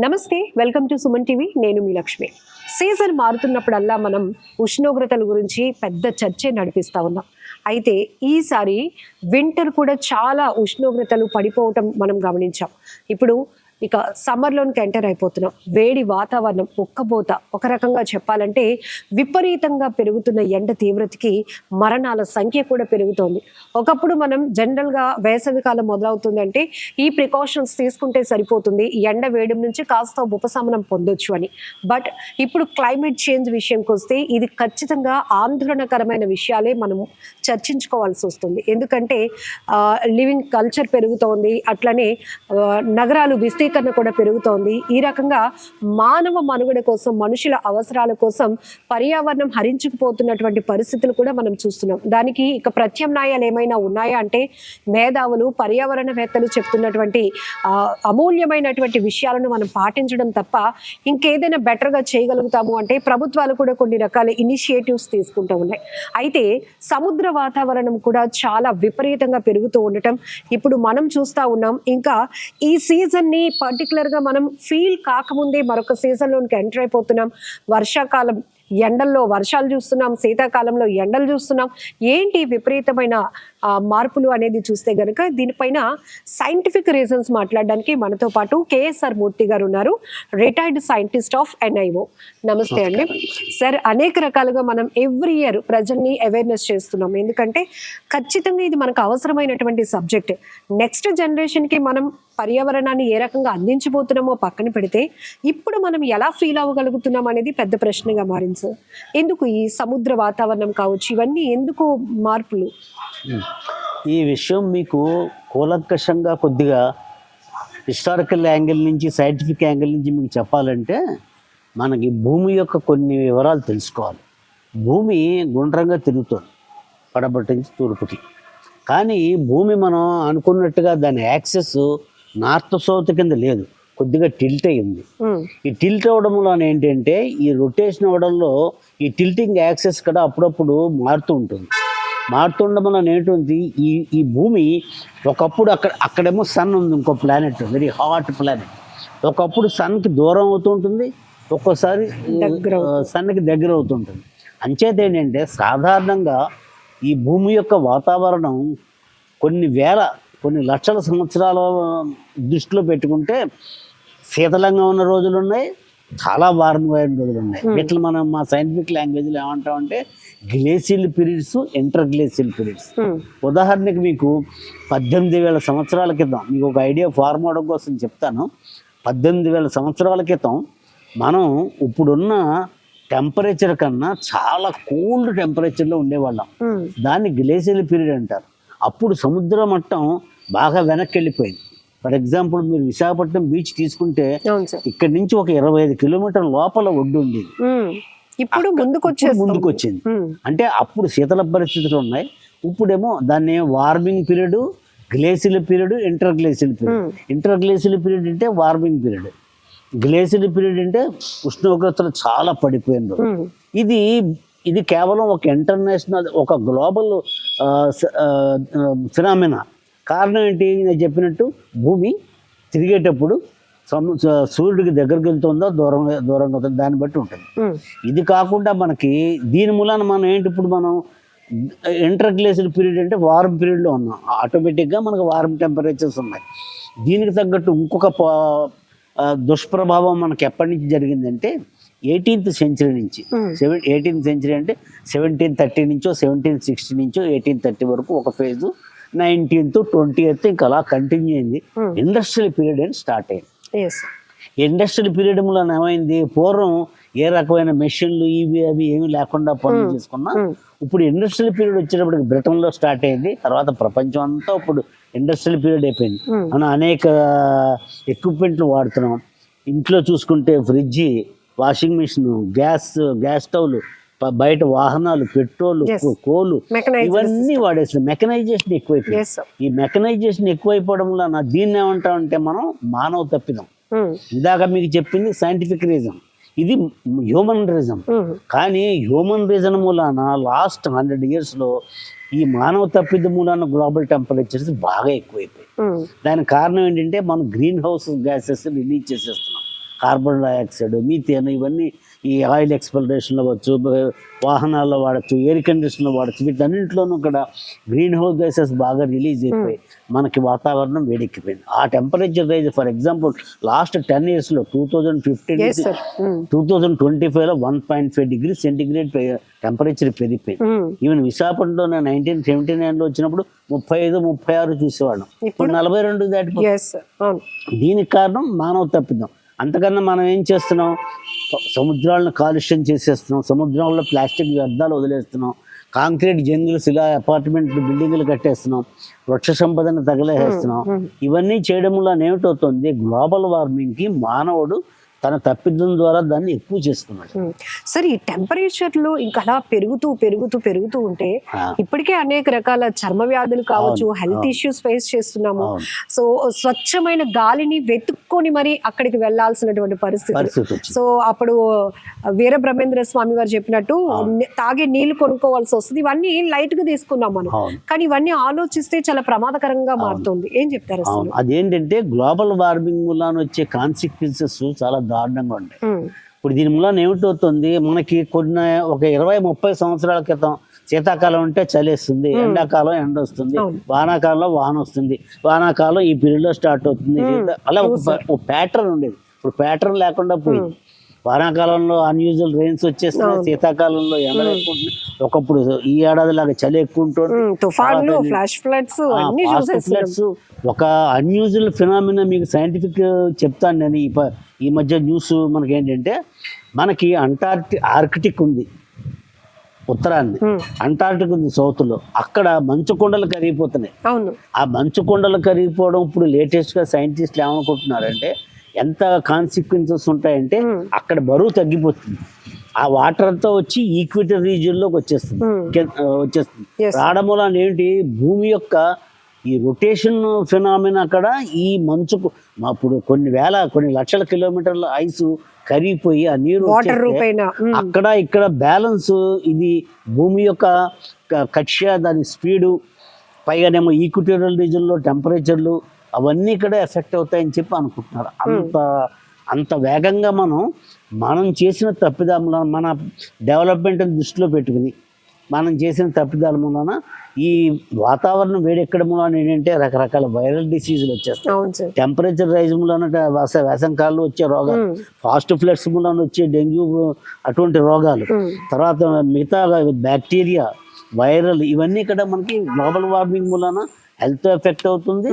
నమస్తే, welcome to Suman TV. నేను మీ Lakshmi. Season మారుతున్నప్పుడల్లా మనం ఉష్ణోగ్రతల గురించి పెద్ద చర్చే నడిపిస్తూ ఉన్నాం. అయితే ఈసారి వింటర్ కూడా చాలా ఉష్ణోగ్రతలు పడిపోవటం మనం గమనించాం. ఇప్పుడు ఇక సమ్మర్లోనికి ఎంటర్ అయిపోతున్నాం. వేడి వాతావరణం, ఉక్కబోత, ఒక రకంగా చెప్పాలంటే విపరీతంగా పెరుగుతున్న ఎండ తీవ్రతకి మరణాల సంఖ్య కూడా పెరుగుతోంది. ఒకప్పుడు మనం జనరల్గా వేసవికాలం మొదలవుతుందంటే ఈ ప్రికాషన్స్ తీసుకుంటే సరిపోతుంది, ఈ ఎండ వేడి నుంచి కాస్త ఉపశమనం పొందొచ్చు అని. బట్ ఇప్పుడు క్లైమేట్ చేంజ్ విషయంకి వస్తే ఇది ఖచ్చితంగా ఆందోళనకరమైన విషయాలే మనం చర్చించుకోవాల్సి వస్తుంది. ఎందుకంటే లివింగ్ కల్చర్ పెరుగుతోంది, అట్లనే నగరాలు విస్తీర్ణ కూడా పెరుగుతోంది. ఈ రకంగా మానవ మనుగడ కోసం, మనుషుల అవసరాల కోసం పర్యావరణం హరించుకుపోతున్నటువంటి పరిస్థితులు కూడా మనం చూస్తున్నాం. దానికి ఇక ప్రత్యామ్నాయాలు ఏమైనా ఉన్నాయా అంటే మేధావులు, పర్యావరణవేత్తలు చెప్తున్నటువంటి అమూల్యమైనటువంటి విషయాలను మనం పాటించడం తప్ప ఇంకేదైనా బెటర్గా చేయగలుగుతాము అంటే ప్రభుత్వాలు కూడా కొన్ని రకాల ఇనిషియేటివ్స్ తీసుకుంటూ ఉన్నాయి. అయితే సముద్ర వాతావరణం కూడా చాలా విపరీతంగా పెరుగుతూ ఉండటం ఇప్పుడు మనం చూస్తూ ఉన్నాం. ఇంకా ఈ సీజన్ని పర్టికులర్గా మనం ఫీల్ కాకముందే మరొక సీజన్లోకి ఎంటర్ అయిపోతున్నాం. వర్షాకాలం ఎండల్లో వర్షాలు చూస్తున్నాం, శీతాకాలంలో ఎండలు చూస్తున్నాం. ఏంటి విపరీతమైన మార్పులు అనేది చూస్తే గనుక దీనిపైన సైంటిఫిక్ రీజన్స్ మాట్లాడడానికి మనతో పాటు కేఎస్ఆర్ మూర్తి గారు ఉన్నారు, రిటైర్డ్ సైంటిస్ట్ ఆఫ్ NIO. నమస్తే అండి సార్. అనేక రకాలుగా మనం ఎవ్రీ ఇయర్ ప్రజల్ని అవేర్నెస్ చేస్తున్నాం, ఎందుకంటే ఖచ్చితంగా ఇది మనకు అవసరమైనటువంటి సబ్జెక్ట్. నెక్స్ట్ జనరేషన్కి మనం పర్యావరణాన్ని ఏ రకంగా అందించబోతున్నామో పక్కన పెడితే ఇప్పుడు మనం ఎలా ఫీల్ అవ్వగలుగుతున్నాం అనేది పెద్ద ప్రశ్నగా మారింది సార్. ఎందుకు ఈ సముద్ర వాతావరణం కావచ్చు, ఇవన్నీ ఎందుకు మార్పులు? ఈ విషయం మీకు కూలంకషంగా కొద్దిగా హిస్టారికల్ యాంగిల్ నుంచి, సైంటిఫిక్ యాంగిల్ నుంచి మీకు చెప్పాలంటే మనకి భూమి యొక్క కొన్ని వివరాలు తెలుసుకోవాలి. భూమి గుండ్రంగా తిరుగుతుంది పడబట్టి నుంచి తూర్పుకి. కానీ భూమి మనం అనుకున్నట్టుగా దాని యాక్సెస్ నార్త్ సౌత్ కింద లేదు, కొద్దిగా టిల్ట్ అయ్యింది. ఈ టిల్ట్ అవ్వడంలో ఏంటంటే ఈ రొటేషన్ అవ్వడంలో ఈ టిల్టింగ్ యాక్సెస్ కూడా అప్పుడప్పుడు మారుతూ ఉంటుంది. మారుతుండడం వల్ల ఏంటుంది, ఈ భూమి ఒకప్పుడు అక్కడేమో సన్ ఉంది, ఇంకో ప్లానెట్, వెరీ హాట్ ప్లానెట్. ఒకప్పుడు సన్కి దూరం అవుతూ ఉంటుంది, ఒక్కోసారి సన్కి దగ్గర అవుతుంటుంది. అంచేత ఏంటంటే సాధారణంగా ఈ భూమి యొక్క వాతావరణం కొన్ని లక్షల సంవత్సరాల దృష్టిలో పెట్టుకుంటే శీతలంగా ఉన్న రోజులు ఉన్నాయి, చాలా వారంగా ఉన్న రోజులు ఉన్నాయి. వీటిని మనం మా సైంటిఫిక్ లాంగ్వేజ్లో ఏమంటామంటే glacial periods, inter glacial periods. ఉదాహరణకి మీకు 18,000 సంవత్సరాల క్రితం, మీకు ఒక ఐడియా ఫార్మ్ అవడం కోసం చెప్తాను. 18,000 సంవత్సరాల క్రితం మనం ఇప్పుడున్న టెంపరేచర్ కన్నా చాలా కోల్డ్ టెంపరేచర్లో ఉండేవాళ్ళం. దాన్ని గ్లేసియల్ పీరియడ్ అంటారు. అప్పుడు సముద్ర మట్టం బాగా వెనక్కి వెళ్ళిపోయింది. ఫర్ ఎగ్జాంపుల్ మీరు విశాఖపట్నం బీచ్ తీసుకుంటే ఇక్కడి నుంచి ఒక 25 కిలోమీటర్ల లోపల ఒడ్డు ఉండేది, ఇప్పుడు ముందుకు వచ్చింది. అంటే అప్పుడు శీతల పరిస్థితులు ఉన్నాయి. ఇప్పుడేమో దాన్ని warming period, glacial period, inter glacial period. Inter glacial period అంటే వార్మింగ్ పీరియడ్, గ్లేసియల్ పీరియడ్ అంటే ఉష్ణోగ్రతలు చాలా పడిపోయింది. ఇది కేవలం ఒక ఇంటర్నేషనల్, ఒక గ్లోబల్ ఫినామినా. కారణం ఏంటి? నేను చెప్పినట్టు భూమి తిరిగేటప్పుడు సూర్యుడికి దగ్గరికి వెళ్తుందో దూరంగా అవుతుందో దాన్ని బట్టి ఉంటుంది. ఇది కాకుండా మనకి దీని మూలాన మనం ఏంటి, ఇప్పుడు మనం ఇంటర్ గ్లేసియల్ పీరియడ్ అంటే వార్మ్ పీరియడ్లో ఉన్నాం. ఆటోమేటిక్గా మనకు వార్మ్ టెంపరేచర్స్ ఉన్నాయి. దీనికి తగ్గట్టు ఇంకొక దుష్ప్రభావం మనకి ఎప్పటి నుంచి జరిగిందంటే 18th సెంచరీ నుంచి. 18th సెంచరీ అంటే 1730 నుంచో 1760 నుంచో 1830 వరకు ఒక ఫేజు, 19th 20th ఇంకా అలా కంటిన్యూ అయింది. ఇండస్ట్రియల్ పీరియడ్ అని స్టార్ట్ అయింది. ఇండస్ట్రియల్ పీరియడ్ మూలన ఏమైంది, పూర్వం ఏ రకమైన మెషిన్లు ఇవి అవి ఏమి లేకుండా పనులు చేసుకున్నా ఇప్పుడు ఇండస్ట్రియల్ పీరియడ్ వచ్చేటప్పటికి బ్రిటన్లో స్టార్ట్ అయింది. తర్వాత ప్రపంచం అంతా ఇప్పుడు ఇండస్ట్రియల్ పీరియడ్ అయిపోయింది. మనం అనేక ఎక్విప్మెంట్లు వాడుతున్నాం. ఇంట్లో చూసుకుంటే ఫ్రిడ్జ్, వాషింగ్ మిషన్, గ్యాస్ స్టవ్లు, బయట వాహనాలు, పెట్రోల్, కోలు, ఇవన్నీ వాడేస్తున్నాం. మెకనైజేషన్ ఎక్కువైపోయింది. ఈ మెకనైజేషన్ ఎక్కువైపోవడం వల్ల దీన్ని ఏమంటామంటే మనం మానవ తప్పిదం. ఇందాక మీకు చెప్పింది సైంటిఫిక్ రీజన్, ఇది హ్యూమన్ రీజన్. కానీ హ్యూమన్ రీజన్ మూలాన లాస్ట్ 100 yearsలో ఈ మానవ తప్పిద మూలాన గ్లోబల్ టెంపరేచర్స్ బాగా ఎక్కువైపోయాయి. దానికి కారణం ఏంటంటే మనం గ్రీన్ హౌస్ గ్యాసెస్ రిలీజ్ చేసేస్తున్నాం. కార్బన్ డైఆక్సైడ్, మీథేన్, ఇవన్నీ ఈ ఆయిల్ ఎక్స్ప్లోరేషన్ అవ్వచ్చు, వాహనాల్లో వాడచ్చు, ఎయిర్ కండిషన్లో వాడచ్చు, వీటన్నింటిలోనూ కూడా గ్రీన్ హౌస్ గ్యాసెస్ బాగా రిలీజ్ అయిపోయి మనకి వాతావరణం వేడెక్కిపోయింది. ఆ temperature rise for example last 10 yearsలో 2015 Yes, sir. 2025లో 1.5 degrees సెంటిగ్రేడ్ టెంపరేచర్ పెరిగిపోయింది. ఈవెన్ విశాఖపట్నంలో 1979లో వచ్చినప్పుడు 35-36 చూసేవాళ్ళం, ఇప్పుడు 42 దాటిపోయింది. Yes, sir. అవును. దీనికి కారణం మానవ తప్పిదం. అంతకన్నా మనం ఏం చేస్తున్నాం, సముద్రాలను కాలుష్యం చేసేస్తున్నాం, సముద్రంలో ప్లాస్టిక్ వ్యర్థాలు వదిలేస్తున్నాం, కాంక్రీట్ జంగిల్స్ ఇలా అపార్ట్మెంట్లు బిల్డింగ్లు కట్టేస్తున్నాం, వృక్ష సంపదను తగలేసేస్తున్నాం. ఇవన్నీ చేయడం వల్ల ఏమిటవుతుంది, గ్లోబల్ వార్మింగ్కి మానవుడు తన తప్పిదం ద్వారా దాన్ని ఎక్కువ చేసుకున్నాడు. సరే, ఈ టెంపరేచర్లు ఇంకా అలా పెరుగుతూ పెరుగుతూ పెరుగుతూ ఉంటే ఇప్పటికే అనేక రకాల చర్మ వ్యాధులు కావచ్చు, హెల్త్ ఇష్యూస్ ఫేస్ చేస్తున్నాము. సో స్వచ్ఛమైన గాలిని వెతుక్కొని మరి అక్కడికి వెళ్లాల్సినటువంటి పరిస్థితి. సో అప్పుడు వీర బ్రహ్మేంద్ర స్వామి వారు చెప్పినట్టు తాగే నీళ్లు కొనుక్కోవాల్సి వస్తుంది. ఇవన్నీ లైట్ గా తీసుకున్నాం మనం, కానీ ఇవన్నీ ఆలోచిస్తే చాలా ప్రమాదకరంగా మారుతుంది. ఏం చెప్తారు అసలు? అదేంటంటే గ్లోబల్ వార్మింగ్ వల్ల వచ్చే కాన్సిక్వెన్సెస్ చాలా దారుణంగా ఉంటాయి. ఇప్పుడు దీని వల్ల ఏమిటవుతుంది, మనకి ఒక 20-30 సంవత్సరాల క్రితం శీతాకాలం అంటే చలేస్తుంది, ఎండాకాలం ఎండ వస్తుంది, వానాకాలంలో వాన వస్తుంది, వానాకాలం ఈ పీరియడ్లో స్టార్ట్ అవుతుంది, అలా ఒక ప్యాటర్న్ ఉండేది. ఇప్పుడు ప్యాటర్న్ లేకుండా పోయింది. వానాకాలంలో అన్యూజువల్ రెయిన్స్ వచ్చేస్తున్నాయి, శీతాకాలంలో ఎండలు ఎక్కువ ఉంటున్నాయి, ఒకప్పుడు ఈ ఏడాది లాగా చలి ఎక్కువ ఉంటుంది, ఫ్లాష్ ఫ్లడ్స్, ఒక అన్యూజువల్ ఫినామినా. మీకు సైంటిఫిక్ చెప్తాను నేను. ఈ మధ్య న్యూస్ మనకి ఏంటంటే, మనకి ఆర్కిటిక్ ఉంది ఉత్తరాన్ని, అంటార్టిక్ ఉంది సౌత్లో, అక్కడ మంచు కొండలు కరిగిపోతున్నాయి. ఆ మంచు కొండలు కరిగిపోవడం ఇప్పుడు లేటెస్ట్గా సైంటిస్టులు ఏమనుకుంటున్నారంటే, ఎంత కాన్సిక్వెన్సెస్ ఉంటాయంటే అక్కడ బరువు తగ్గిపోతుంది, ఆ వాటర్ అంతా వచ్చి ఈక్వేటర్ రీజియన్లోకి వచ్చేస్తుంది. రావడం వల్ల ఏంటి, భూమి యొక్క ఈ రొటేషన్ ఫినామినా అక్కడ ఈ మంచుకు అప్పుడు కొన్ని లక్షల కిలోమీటర్ల ఐస్ కరిగిపోయి ఆ నీరు అక్కడ ఇక్కడ బ్యాలెన్స్, ఇది భూమి యొక్క కక్ష్య, దాని స్పీడు, పైగానేమో ఈక్వేటోరియల్ రీజియన్లో టెంపరేచర్లు అవన్నీ ఇక్కడ ఎఫెక్ట్ అవుతాయని చెప్పి అనుకుంటున్నారు. అంత వేగంగా మనం చేసిన తప్పిదాల, మన డెవలప్మెంట్ దృష్టిలో పెట్టుకుని మనం చేసిన తప్పిదాల వలన ఈ వాతావరణం వేడెక్కడం వలన ఏంటంటే రకరకాల వైరల్ డిసీజులు వచ్చేస్తాయి. టెంపరేచర్ రైజ్ వలన వేసంకాలంలో వచ్చే రోగాలు, ఫాస్ట్ ఫ్లడ్స్ వలన వచ్చే డెంగ్యూ అటువంటి రోగాలు, తర్వాత మిగతా బ్యాక్టీరియా, వైరల్, ఇవన్నీ ఇక్కడ మనకి గ్లోబల్ వార్మింగ్ వలన హెల్త్ ఎఫెక్ట్ అవుతుంది.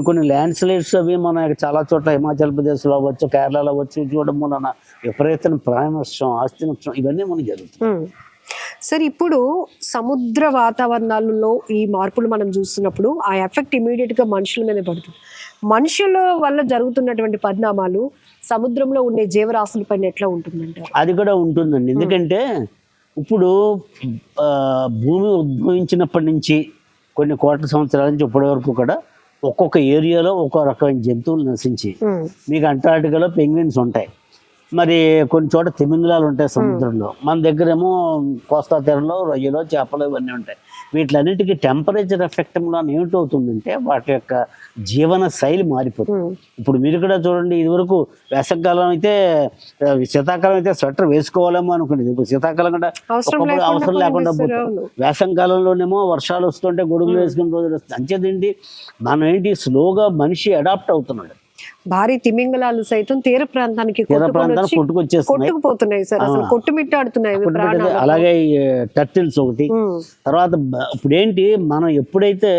కొన్ని ల్యాండ్ స్లైడ్స్ అవి మన చాలా చోట్ల హిమాచల్ ప్రదేశ్లో అవ్వచ్చు, కేరళలో అవ్వచ్చు, చూడడం వలన విపరీతమైన ప్రాణ నష్టం, ఆస్తి నష్టం, ఇవన్నీ మనకి జరుగుతుంది. సరే, ఇప్పుడు సముద్ర వాతావరణాలలో ఈ మార్పులు మనం చూస్తున్నప్పుడు ఆ ఎఫెక్ట్ ఇమీడియట్ గా మనుషుల మీద పడుతుంది. మనుషుల వల్ల జరుగుతున్నటువంటి పరిణామాలు సముద్రంలో ఉండే జీవరాశుల పైన ఎట్లా ఉంటుందంటారు? అది కూడా ఉంటుందండి. ఎందుకంటే ఇప్పుడు భూమి ఉద్భవించినప్పటి నుంచి కొన్ని కోట్ల సంవత్సరాల నుంచి ఇప్పటి వరకు కూడా ఒక్కొక్క ఏరియాలో ఒక్కో రకమైన జంతువులు నశించి, మీకు అంటార్టికాలో పెంగ్విన్స్ ఉంటాయి, మరి కొన్ని చోట తిమింగలాలు ఉంటాయి సముద్రంలో, మన దగ్గరేమో కోస్తా తీరంలో రొయ్యలు, చేపలు ఇవన్నీ ఉంటాయి. వీటిలన్నిటికీ టెంపరేచర్ ఎఫెక్ట్ వల్ల ఏమిటవుతుందంటే వాటి యొక్క జీవన శైలి మారిపోతుంది. ఇప్పుడు మీరు కూడా చూడండి, ఇదివరకు వేసవికాలం అయితే, శీతాకాలం అయితే స్వెటర్ వేసుకోవాలేమో అనుకునేది, ఇప్పుడు శీతాకాలం కూడా ఒక్కొక్కప్పుడు అవసరం లేకుండా పోతుంది. వేసవికాలంలోనేమో వర్షాలు వస్తుంటే గొడుగులు వేసుకునే రోజులు వస్తుంది. అంచేదేంటి, మనం స్లోగా మనిషి అడాప్ట్ అవుతున్నాడు. భారీ తిమింగలాలు సైతం తీర ప్రాంతానికి కొట్టుకుపోతున్నాయి సార్, అసలు కొట్టుమిట్టాడుతున్నాయి. అలాగే టర్టిల్స్ ఒకటి. తర్వాత ఇప్పుడు ఏంటి, మనం ఎప్పుడైతే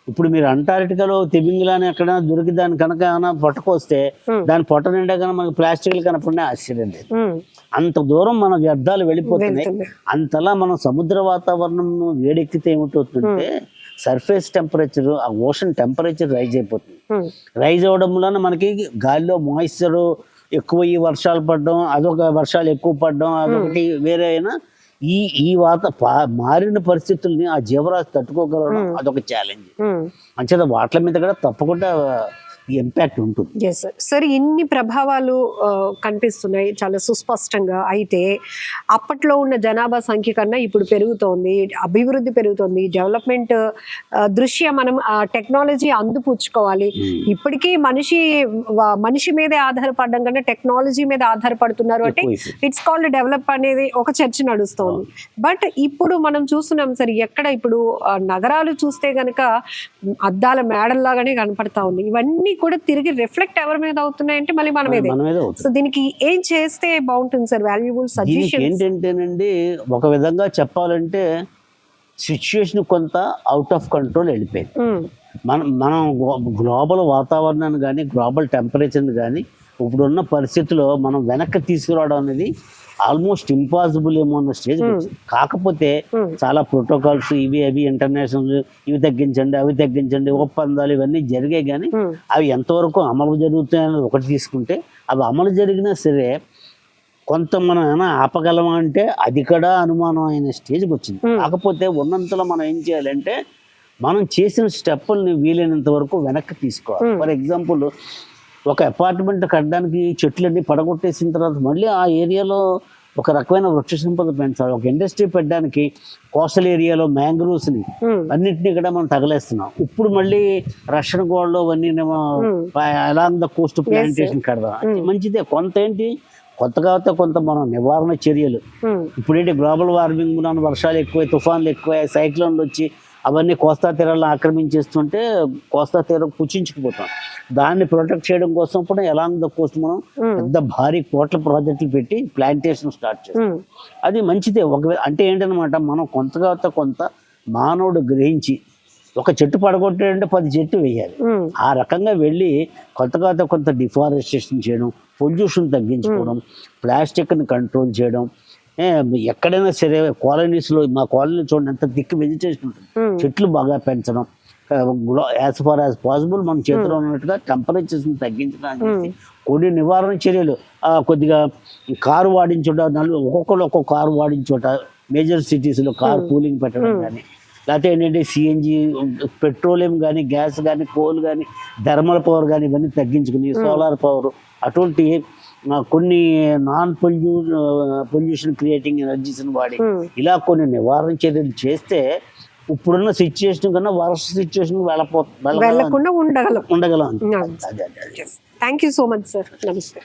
ఇప్పుడు మీరు అంటార్టికాలో తిమింగలాన్ని ఎక్కడ దొరికి దాని కనుక ఏమైనా పొట్టకొస్తే దాని పొట్ట నిండా కనుక మనకి ప్లాస్టిక్లు కనపడినా ఆశ్చర్యం లేదు. అంత దూరం మన వ్యర్థాలు వెళ్ళిపోతున్నాయి. అంతలా మనం సముద్ర వాతావరణం వేడెక్కితే ఏమిటవుతుందంటే సర్ఫేస్ టెంపరేచర్, ఆ ఓషన్ టెంపరేచర్ రైజ్ అయిపోతుంది. రైజ్ అవ్వడం వలన మనకి గాలిలో మాయిశ్చర్ ఎక్కువ, ఈ వర్షాలు పడడం, అదొక వర్షాలు ఎక్కువ పడడం, అదొకటి. వేరే అయినా ఈ మారిన పరిస్థితుల్ని ఆ జీవరాశి తట్టుకోగలడం అదొక ఛాలెంజ్. అంచేత వాటి మీద కూడా తప్పకుండా ఈ ఇంపాక్ట్ ఉంటుంది. Yes sir. సార్ ఇన్ని ప్రభావాలు కనిపిస్తున్నాయి చాలా సుస్పష్టంగా. అయితే అప్పట్లో ఉన్న జనాభా సంఖ్య కన్నా ఇప్పుడు పెరుగుతోంది, అభివృద్ధి పెరుగుతోంది, డెవలప్మెంట్ దృష్ట్యా మనం టెక్నాలజీ అందిపుచ్చుకోవాలి. ఇప్పటికీ మనిషి మీదే ఆధారపడడం కన్నా టెక్నాలజీ మీద ఆధారపడుతున్నారు అంటే ఇట్స్ కాల్డ్ డెవలప్ అనేది ఒక చర్చ నడుస్తోంది. బట్ ఇప్పుడు మనం చూస్తున్నాం సార్, ఎక్కడ ఇప్పుడు నగరాలు చూస్తే గనక అద్దాల మేడల్లాగానే కనపడతా ఉంది. ఇవన్నీ కూడా తిరిగి రిఫ్లెక్ట్ ఎవరి మీద అవుతున్నాయంటే మళ్ళీ మన మీదే. సో దీనికి ఏం చేస్తే బాగుంటుంది సార్? వాల్యుబుల్ సజెషన్ ఏంటంటేనండి, ఒక విధంగా చెప్పాలంటే సిచ్యుయేషన్ కొంత అవుట్ ఆఫ్ కంట్రోల్ వెళ్ళిపోయింది. మనం గ్లోబల్ వాతావరణాన్ని కానీ గ్లోబల్ టెంపరేచర్ని కానీ ఇప్పుడున్న పరిస్థితుల్లో మనం వెనక్కి తీసుకురావడం అనేది ఆల్మోస్ట్ ఇంపాసిబుల్ ఏమో అన్న స్టేజ్ వచ్చింది. కాకపోతే చాలా ప్రోటోకాల్స్ ఇవి ఇంటర్నేషనల్ ఇవి తగ్గించండి అవి తగ్గించండి ఒప్పందాలు ఇవన్నీ జరిగాయి. కానీ అవి ఎంతవరకు అమలు జరుగుతాయనేది ఒకటి తీసుకుంటే, అవి అమలు జరిగినా సరే కొంత మనం ఏమైనా ఆపగలమా అంటే అది కూడా అనుమానం అయిన స్టేజ్కి వచ్చింది. కాకపోతే ఉన్నంతలో మనం ఏం చేయాలంటే మనం చేసిన స్టెప్పుల్ని వీలైనంత వరకు వెనక్కి తీసుకోవాలి. ఫర్ ఎగ్జాంపుల్, ఒక అపార్ట్మెంట్ కట్టడానికి చెట్లన్నీ పడగొట్టేసిన తర్వాత మళ్ళీ ఆ ఏరియాలో ఒక రకమైన వృక్ష సంపద పెంచాలి. ఒక ఇండస్ట్రీ పెట్టడానికి కోస్టల్ ఏరియాలో మ్యాంగ్రూవ్స్ని అన్నింటినీ కూడా మనం తగలేస్తున్నాం. ఇప్పుడు మళ్ళీ రష్యన్ గోడలో అవన్నీ అలాంగ్ ద కోస్ట్ ప్లాంటేషన్ కడదాం. మంచిదే. కొంత ఏంటి కొత్తగా కొంత మనం నివారణ చర్యలు ఇప్పుడేంటి గ్లోబల్ వార్మింగ్ వర్షాలు ఎక్కువ, తుఫాన్లు ఎక్కువ, సైక్లోన్లు వచ్చి అవన్నీ కోస్తా తీరాలను ఆక్రమించేస్తుంటే కోస్తా తీరం కుచించుకుపోతాం. దాన్ని ప్రొటెక్ట్ చేయడం కోసం కూడా ఎలాంగ్ ద కోస్ట్ మనం పెద్ద భారీ కోట్ల ప్రాజెక్టులు పెట్టి ప్లాంటేషన్ స్టార్ట్ చేస్తాం. అది మంచిదే. అంటే ఏంటనమాట, మనం కొంత మానవుడు గ్రహించి ఒక చెట్టు పడగొట్టాడంటే 10 చెట్టు వేయాలి. ఆ రకంగా వెళ్ళి కొంత డిఫారెస్టేషన్ చేయడం, పొల్యూషన్ తగ్గించుకోవడం, ప్లాస్టిక్ని కంట్రోల్ చేయడం. ఎక్కడైనా సరే కాలనీస్లో, మా కాలనీ చూడండి ఎంత దిక్కు వెజిటేషన్ ఉంటుంది. చెట్లు బాగా పెంచడం, యాజ్ ఫార్ యాజ్ పాసిబుల్ మన చేతిలో ఉన్నట్టుగా టెంపరేచర్స్ని తగ్గించడానికి కొన్ని నివారణ చర్యలు. కొద్దిగా కారు వాడించోట, ఒక్కొక్కరు ఒక్కొక్క కారు వాడించోట, మేజర్ సిటీస్లో కార్ కూలింగ్ పెట్టడం కానీ, లేకపోతే ఏంటంటే సిఎన్జి, పెట్రోలియం కానీ, గ్యాస్ కానీ, కోల్ కానీ, థర్మల్ పవర్ కానీ ఇవన్నీ తగ్గించుకుని సోలార్ పవర్ అటువంటి కొన్ని నాన్ పొల్యూషన్ క్రియేటింగ్ ఎనర్జీస్ని వాడి ఇలా కొన్ని నివారణ చర్యలు చేస్తే ఇప్పుడున్న సిచ్యుయేషన్ కన్నా వరస్ట్ సిచ్యుయేషన్ వెళ్ళకుండా ఉండగలం. Thank you so much sir. నమస్తే.